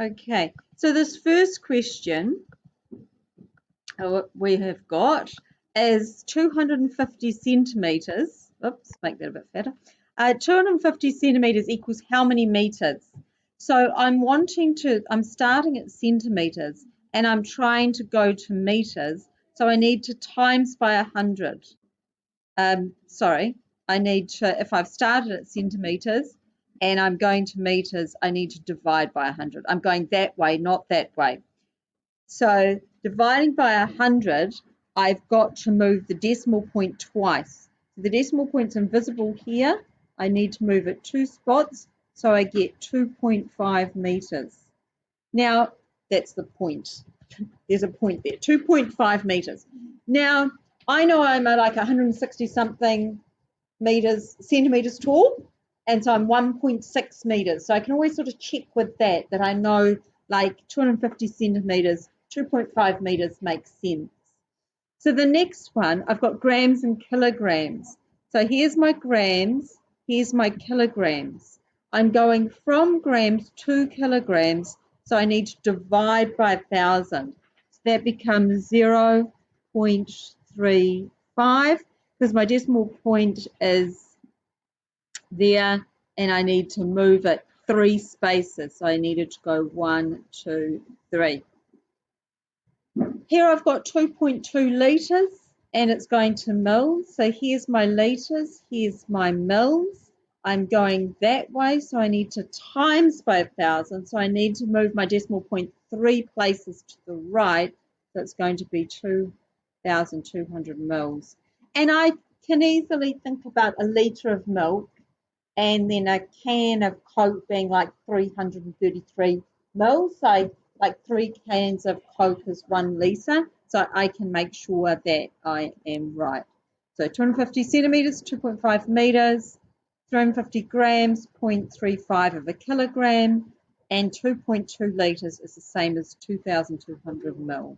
Okay, so this first question we have got is 250 centimeters. Oops, make that a bit fatter. 250 centimeters equals how many meters? So I'm starting at centimeters and I'm trying to go to meters. So I need to times by 100. If I've started at centimeters and I'm going to meters, I need to divide by 100. I'm going that way, not that way. So dividing by 100, I've got to move the decimal point twice. So the decimal point's invisible here. I need to move it 2 spots, so I get 2.5 meters. Now, that's the point. There's a point there, 2.5 meters. Now, I know I'm like 160 something centimeters tall, and so I'm 1.6 meters. So I can always sort of check with that I know like 250 centimeters, 2.5 meters makes sense. So the next one, I've got grams and kilograms. So here's my grams, here's my kilograms. I'm going from grams to kilograms, so I need to divide by 1,000. So that becomes 0.35 because my decimal point is there and I need to move it 3 spaces. So I needed to go 1, 2, 3. Here I've got 2.2 litres and it's going to mils. So here's my litres, here's my mils. I'm going that way, so I need to times by 1,000. So I need to move my decimal point 3 places to the right. So it's going to be 2,200 mils. And I can easily think about a litre of milk and then a can of Coke being like 333 mils. So like 3 cans of Coke is 1 litre. So I can make sure that I am right. So 250 centimetres, 2.5 metres, 350 grams, 0.35 of a kilogram, and 2.2 litres is the same as 2,200 mils.